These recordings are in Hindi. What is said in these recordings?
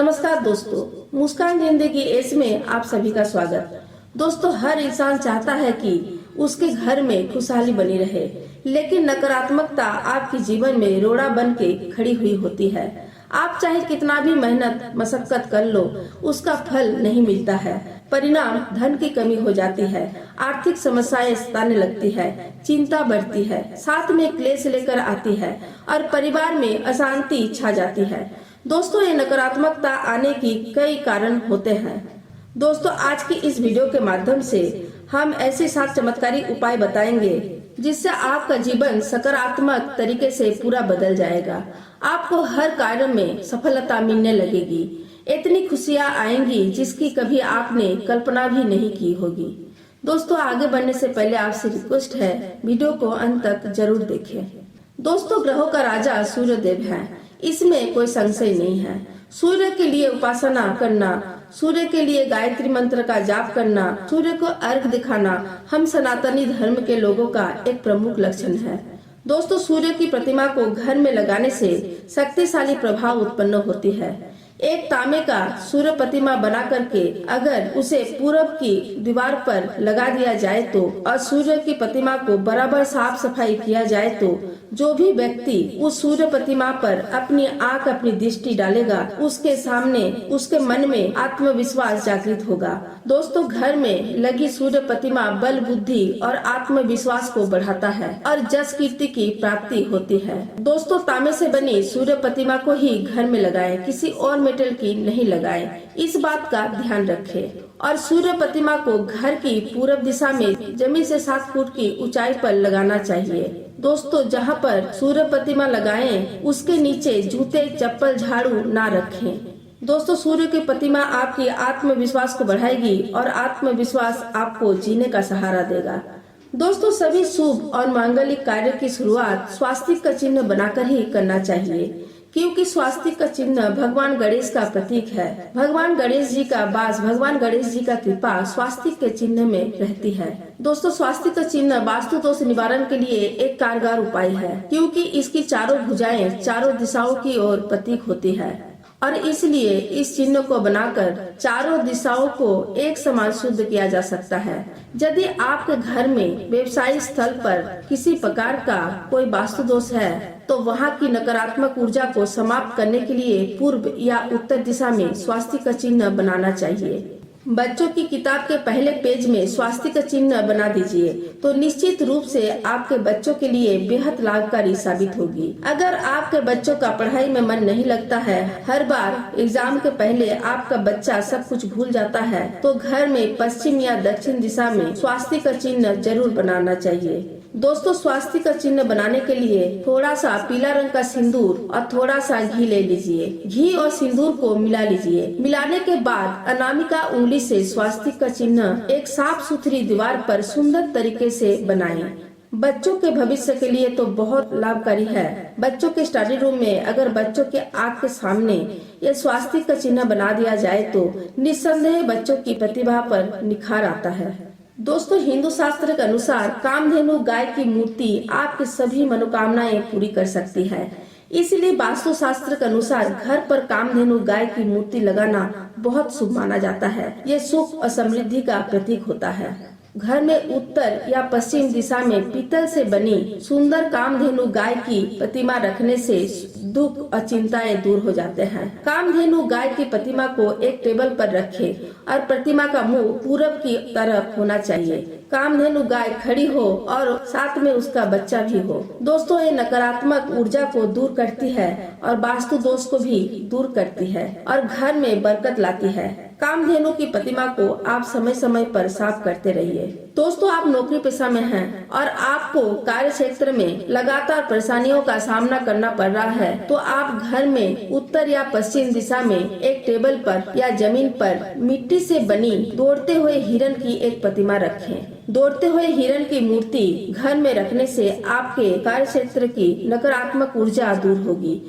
नमस्कार दोस्तों, मुस्कान जिंदगी एस में आप सभी का स्वागत। दोस्तों, हर इंसान चाहता है कि उसके घर में खुशहाली बनी रहे, लेकिन नकारात्मकता आपके जीवन में रोड़ा बन के खड़ी हुई होती है। आप चाहे कितना भी मेहनत मशक्कत कर लो, उसका फल नहीं मिलता है। परिणाम धन की कमी हो जाती है, आर्थिक समस्याएं सताने लगती है, चिंता बढ़ती है, साथ में क्लेश लेकर आती है और परिवार में अशांति छा जाती है। दोस्तों, ये नकारात्मकता आने की कई कारण होते हैं। दोस्तों, आज की इस वीडियो के माध्यम से हम ऐसे 7 चमत्कारी उपाय बताएंगे जिससे आपका जीवन सकारात्मक तरीके से पूरा बदल जाएगा। आपको हर कार्य में सफलता मिलने लगेगी, इतनी खुशियां आएंगी जिसकी कभी आपने कल्पना भी नहीं की होगी। दोस्तों, आगे बढ़ने से पहले आपसे रिक्वेस्ट है, वीडियो को अंत तक जरूर देखें। दोस्तों, ग्रहों का राजा सूर्य देव है, इसमें कोई संशय नहीं है। सूर्य के लिए उपासना करना, सूर्य के लिए गायत्री मंत्र का जाप करना, सूर्य को अर्घ दिखाना हम सनातनी धर्म के लोगों का एक प्रमुख लक्षण है। दोस्तों, सूर्य की प्रतिमा को घर में लगाने से शक्तिशाली प्रभाव उत्पन्न होती है। एक तांबे का सूर्य प्रतिमा बना करके अगर उसे पूरब की दीवार पर लगा दिया जाए तो और सूर्य की प्रतिमा को बराबर साफ सफाई किया जाए तो जो भी व्यक्ति उस सूर्य प्रतिमा पर अपनी आंख अपनी दृष्टि डालेगा, उसके सामने उसके मन में आत्मविश्वास जागृत होगा। दोस्तों, घर में लगी सूर्य प्रतिमा बल बुद्धि और आत्मविश्वास को बढ़ाता है और जस कीर्ति की प्राप्ति होती है। दोस्तों, तांबे से बनी सूर्य प्रतिमा को ही घर में लगाएं, किसी और मेटल की नहीं लगाएं। इस बात का ध्यान रखें। और सूर्य प्रतिमा को घर की पूरब दिशा में जमीन से 7 फुट की ऊंचाई पर लगाना चाहिए। दोस्तों, जहां पर सूर्य प्रतिमा लगाएं, उसके नीचे जूते चप्पल झाड़ू ना रखें। दोस्तों, सूर्य की प्रतिमा आपकी आत्मविश्वास को बढ़ाएगी और आत्मविश्वास आपको जीने का सहारा देगा। दोस्तों, सभी शुभ और मांगलिक कार्य की शुरुआत स्वास्तिक का चिन्ह बनाकर ही करना चाहिए, क्योंकि स्वास्तिक का चिन्ह भगवान गणेश का प्रतीक है। भगवान गणेश जी का वास, भगवान गणेश जी का कृपा स्वास्तिक के चिन्ह में रहती है। दोस्तों, स्वास्तिक का चिन्ह वास्तु दोष निवारण के लिए एक कारगर उपाय है, क्योंकि इसकी चारों भुजाएं चारों दिशाओं की ओर प्रतीक होती है और इसलिए इस चिन्ह को बनाकर चारों दिशाओं को एक समान शुद्ध किया जा सकता है। यदि आपके घर में व्यवसायिक स्थल पर किसी प्रकार का कोई वास्तु दोष है तो वहां की नकारात्मक ऊर्जा को समाप्त करने के लिए पूर्व या उत्तर दिशा में स्वास्तिक का चिन्ह बनाना चाहिए। बच्चों की किताब के पहले पेज में स्वास्तिक का चिन्ह बना दीजिए तो निश्चित रूप से आपके बच्चों के लिए बेहद लाभकारी साबित होगी। अगर आपके बच्चों का पढ़ाई में मन नहीं लगता है, हर बार एग्जाम के पहले आपका बच्चा सब कुछ भूल जाता है, तो घर में पश्चिम या दक्षिण दिशा में स्वास्तिक का चिन्ह जरूर बनाना चाहिए। दोस्तों, स्वास्तिक का चिन्ह बनाने के लिए थोड़ा सा पीला रंग का सिंदूर और थोड़ा सा घी ले लीजिए। घी और सिंदूर को मिला लीजिए। मिलाने के बाद अनामिका उंगली से स्वास्तिक का चिन्ह एक साफ सुथरी दीवार पर सुंदर तरीके से बनाएं। बच्चों के भविष्य के लिए तो बहुत लाभकारी है। बच्चों के स्टडी रूम में अगर बच्चों के आँख के सामने ये स्वास्तिक का चिन्ह बना दिया जाए तो निस्संदेह बच्चों की प्रतिभा पर निखार आता है। दोस्तों, हिंदू शास्त्र के अनुसार कामधेनु गाय की मूर्ति आपकी सभी मनोकामनाएं पूरी कर सकती है। इसलिए वास्तु शास्त्र के अनुसार घर पर कामधेनु गाय की मूर्ति लगाना बहुत शुभ माना जाता है। ये सुख और समृद्धि का प्रतीक होता है। घर में उत्तर या पश्चिम दिशा में पीतल से बनी सुंदर कामधेनु गाय की प्रतिमा रखने से दुख और चिंताएं दूर हो जाते हैं। कामधेनु गाय की प्रतिमा को एक टेबल पर रखें और प्रतिमा का मुंह पूरब की तरफ होना चाहिए। कामधेनु गाय खड़ी हो और साथ में उसका बच्चा भी हो। दोस्तों, ये नकारात्मक ऊर्जा को दूर करती है और वास्तु दोष को भी दूर करती है और घर में बरकत लाती है। कामधेनु की प्रतिमा को आप समय समय पर साफ करते रहिए। दोस्तों, आप नौकरी पेशा में हैं और आपको कार्य क्षेत्र में लगातार परेशानियों का सामना करना पड़ रहा है तो आप घर में उत्तर या पश्चिम दिशा में एक टेबल पर या जमीन पर मिट्टी से बनी दौड़ते हुए हिरण की एक प्रतिमा रखें। दौड़ते हुए हिरण की मूर्ति घर में रखने से आपके कार्य क्षेत्र की नकारात्मक ऊर्जा दूर होगी।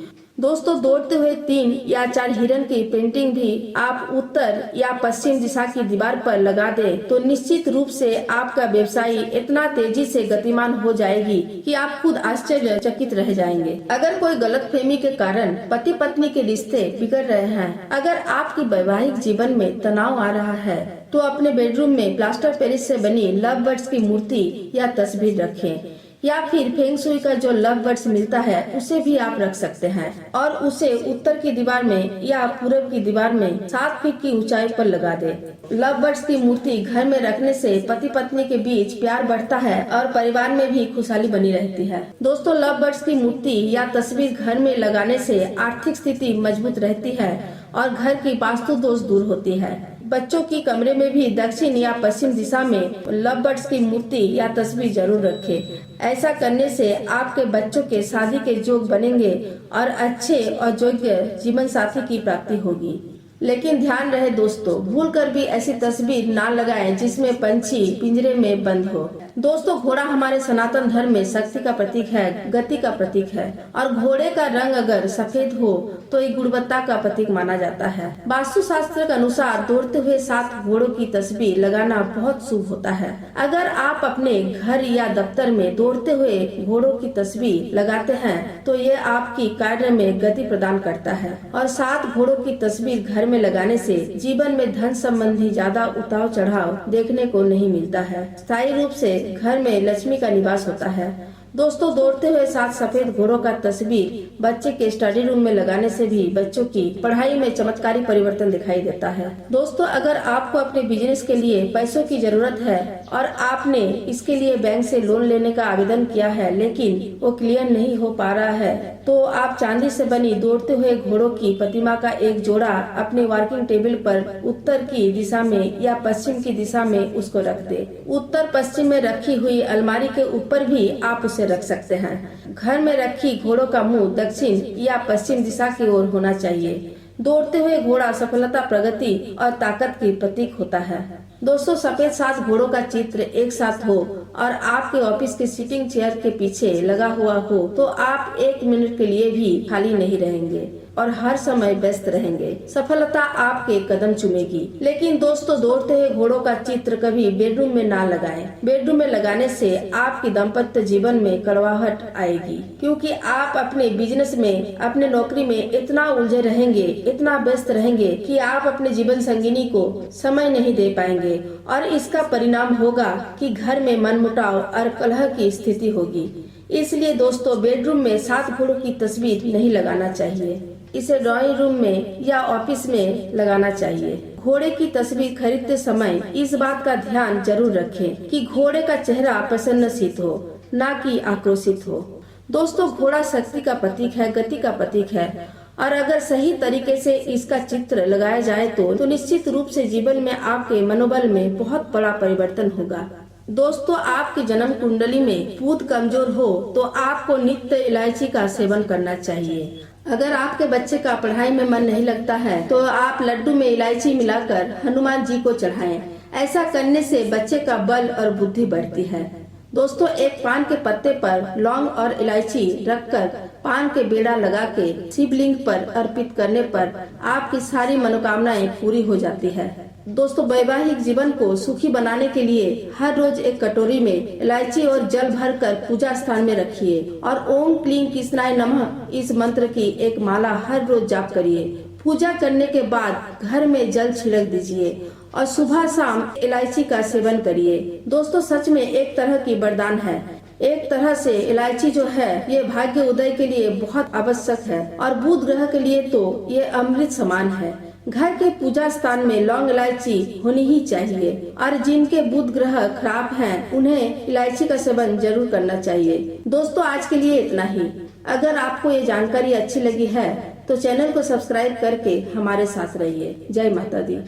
दोस्तों दौड़ते हुए 3 या 4 हिरन की पेंटिंग भी आप उत्तर या पश्चिम दिशा की दीवार पर लगा दें तो निश्चित रूप से आपका व्यवसाय इतना तेजी से गतिमान हो जाएगी कि आप खुद आश्चर्यचकित रह जाएंगे। अगर कोई गलतफहमी के कारण पति पत्नी के रिश्ते बिगड़ रहे हैं, अगर आपकी वैवाहिक जीवन में तनाव आ रहा है, तो अपने बेडरूम में प्लास्टर पेरिस से बनी लव बर्ड्स की मूर्ति या तस्वीर रखें, या फिर फेंग शुई का जो लव बर्ड्स मिलता है उसे भी आप रख सकते हैं और उसे उत्तर की दीवार में या पूरब की दीवार में 7 फीट की ऊंचाई पर लगा दे। लव बर्ड्स की मूर्ति घर में रखने से पति पत्नी के बीच प्यार बढ़ता है और परिवार में भी खुशहाली बनी रहती है। दोस्तों लव बर्ड्स की मूर्ति या तस्वीर घर में लगाने से आर्थिक स्थिति मजबूत रहती है और घर की वास्तु दोष दूर होती है। बच्चों की कमरे में भी दक्षिण या पश्चिम दिशा में लव बर्ड्स की मूर्ति या तस्वीर जरूर रखें। ऐसा करने से आपके बच्चों के शादी के योग बनेंगे और अच्छे और योग्य जीवन साथी की प्राप्ति होगी। लेकिन ध्यान रहे दोस्तों, भूल कर भी ऐसी तस्वीर ना लगाएं जिसमें पंछी पिंजरे में बंद हो। दोस्तों घोड़ा हमारे सनातन धर्म में शक्ति का प्रतीक है, गति का प्रतीक है और घोड़े का रंग अगर सफेद हो तो ये गुणवत्ता का प्रतीक माना जाता है। वास्तु शास्त्र के अनुसार दौड़ते हुए 7 घोड़ों की तस्वीर लगाना बहुत शुभ होता है। अगर आप अपने घर या दफ्तर में दौड़ते हुए घोड़ों की तस्वीर लगाते हैं तो ये आपकी कार्य में गति प्रदान करता है और 7 घोड़ों की तस्वीर घर में लगाने से जीवन में धन संबंधी ज्यादा उतार चढ़ाव देखने को नहीं मिलता है। स्थायी रूप से घर में लक्ष्मी का निवास होता है। दोस्तों दौड़ते हुए 7 सफेद घोड़ों का तस्वीर बच्चे के स्टडी रूम में लगाने से भी बच्चों की पढ़ाई में चमत्कारी परिवर्तन दिखाई देता है। दोस्तों अगर आपको अपने बिजनेस के लिए पैसों की जरूरत है और आपने इसके लिए बैंक से लोन लेने का आवेदन किया है लेकिन वो क्लियर नहीं हो पा रहा है, तो आप चांदी से बनी दौड़ते हुए घोड़ों की प्रतिमा का एक जोड़ा अपने वर्किंग टेबल पर उत्तर की दिशा में या पश्चिम की दिशा में उसको रख दे। उत्तर पश्चिम में रखी हुई अलमारी के ऊपर भी आप उसे रख सकते हैं। घर में रखी घोड़ों का मुंह दक्षिण या पश्चिम दिशा की ओर होना चाहिए। दौड़ते हुए घोड़ा सफलता, प्रगति और ताकत की प्रतीक होता है। दोस्तों सफेद 7 घोड़ों का चित्र एक साथ हो और आपके ऑफिस की सीटिंग चेयर के पीछे लगा हुआ हो तो आप 1 मिनट के लिए भी खाली नहीं रहेंगे और हर समय व्यस्त रहेंगे। सफलता आपके कदम चूमेगी। लेकिन दोस्तों दौड़ते हुए घोड़ों का चित्र कभी बेडरूम में ना लगाएं। बेडरूम में लगाने से आपकी दाम्पत्य जीवन में कड़वाहट आएगी, क्योंकि आप अपने बिजनेस में, अपने नौकरी में इतना उलझे रहेंगे, इतना व्यस्त रहेंगे कि आप अपने जीवन संगिनी को समय नहीं दे पाएंगे और इसका परिणाम होगा कि घर में मनमुटाव और कलह की स्थिति होगी। इसलिए दोस्तों बेडरूम में 7 घोड़ों की तस्वीर नहीं लगाना चाहिए। इसे ड्राइंग रूम में या ऑफिस में लगाना चाहिए। घोड़े की तस्वीर खरीदते समय इस बात का ध्यान जरूर रखें कि घोड़े का चेहरा प्रसन्नचित्त हो, ना कि आक्रोशित हो। दोस्तों घोड़ा शक्ति का प्रतीक है, गति का प्रतीक है और अगर सही तरीके से इसका चित्र लगाया जाए तो निश्चित रूप से जीवन में आपके मनोबल में बहुत बड़ा परिवर्तन होगा। दोस्तों आपकी जन्म कुंडली में बुध कमजोर हो तो आपको नित्य इलायची का सेवन करना चाहिए। अगर आपके बच्चे का पढ़ाई में मन नहीं लगता है तो आप लड्डू में इलायची मिलाकर हनुमान जी को चढ़ाएं। ऐसा करने से बच्चे का बल और बुद्धि बढ़ती है। दोस्तों एक पान के पत्ते पर लौंग और इलायची रखकर पान के बेड़ा लगा के शिवलिंग पर अर्पित करने पर आपकी सारी मनोकामनाएं पूरी हो जाती है। दोस्तों वैवाहिक जीवन को सुखी बनाने के लिए हर रोज एक कटोरी में इलायची और जल भरकर पूजा स्थान में रखिए और ओम क्लीं कृष्णाय नमः इस मंत्र की एक माला हर रोज जाप करिए। पूजा करने के बाद घर में जल छिड़क दीजिए और सुबह शाम इलायची का सेवन करिए। दोस्तों सच में एक तरह की वरदान है। एक तरह से इलायची जो है ये भाग्य उदय के लिए बहुत आवश्यक है और बुध ग्रह के लिए तो ये अमृत समान है। घर के पूजा स्थान में लौंग इलायची होनी ही चाहिए और जिनके बुध ग्रह खराब हैं उन्हें इलायची का सेवन जरूर करना चाहिए। दोस्तों आज के लिए इतना ही। अगर आपको ये जानकारी अच्छी लगी है तो चैनल को सब्सक्राइब करके हमारे साथ रहिए। जय माता दी।